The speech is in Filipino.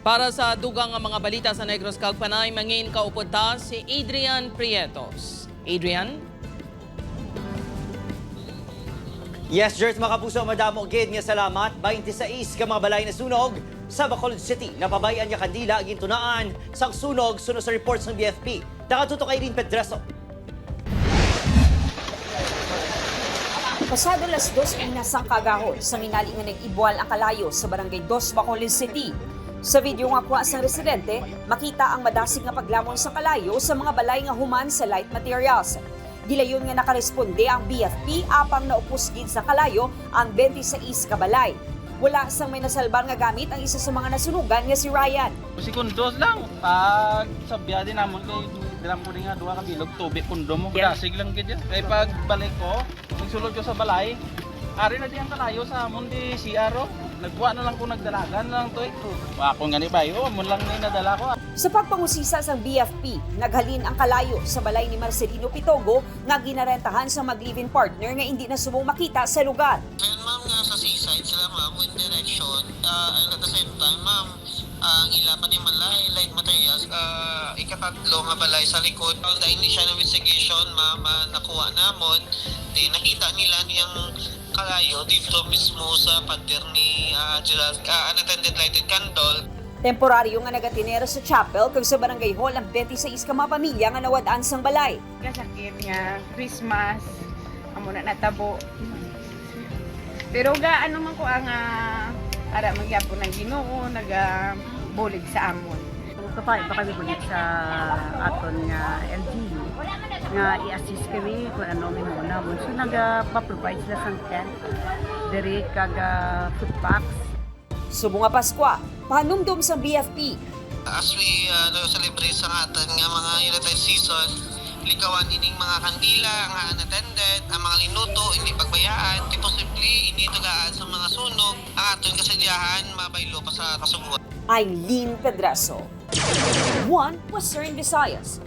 Para sa dugang nga mga balita sa Negros Kagpanay, mangin kaupod ta si Adrian Prietos. Adrian? Yes, Jert, mga kapuso, madamo gid nga salamat. 26 ka mga balay na sunog sa Bacolod City. Napabayan nga kandila ang gintunaan sang sunog suno sa reports ng BFP. Nakatuto kay Rin Pedreso. Pasado las 2 inasang kagahon sa minali nga nag-ibwal ang kalayo sa Barangay 2, Bacolod City. Sa video nga kuha sang residente, makita ang madasig nga paglamon sa kalayo sa mga balay nga human sa light materials. Gilayon nga nakaresponde ang BFP apang naupos gid sa kalayo ang 26 ka balay. Wala sang may nasalbar nga gamit ang isa sa mga nasunugan nga si Ryan. Sekundos lang. Pag sa biyade namon kay dilam ko nga duha ka bilog tubig pundo mo. Dasig lang gid yan. Kay pag balik ko, nagsulod ko sa balay, ari na di ang kalayo sa amon di CR. Nagbuwa na lang ko nagdalagan lang to. Wa ako nga ni bayo, amon lang ni nadala ko. Sa pagpangusisa sang BFP, naghalin ang kalayo sa balay ni Marcelino Pitogo nga ginarentahan sa mag-live-in partner nga hindi na subong makita sa lugar. Ayun ma'am, nga sa seaside sila ma'am, wind direction. And at the same time ma'am, ang ilapan ni Malay, light materials, ikatatlo nga balay sa likod. All the initial investigation ma'am, nakuha namon, nakita nila niyang kalayo dito mismo sa pader ni Gerald, unattended lighted candle. Temporaryo nga nagatinero sa chapel kag sa barangay hall ang 26 ka mga pamilya nga nawadaan sang balay. Kasakit nga Christmas amo na natabo. Pero gaano man ko ang ara magyapon ng Ginoo bulig sa amon. Kapay pa kami bulit sa aton nga LGU nga i-assist kami kung ano may muna mo. So nagpa-provide sila sang tent, diri kag food packs. Subong nga Paskwa, pahanumdum sa BFP. As we celebrate sa atin nga mga holiday season, likawan ining mga kandila, nga unattended, ang mga linuto, hindi pagbayaan, di posibleng hindi tugaan sa mga sunog, ang aton kasadyahan, mabaylo pa sa kasubuan. Eileen Pedreso, One Western Visayas.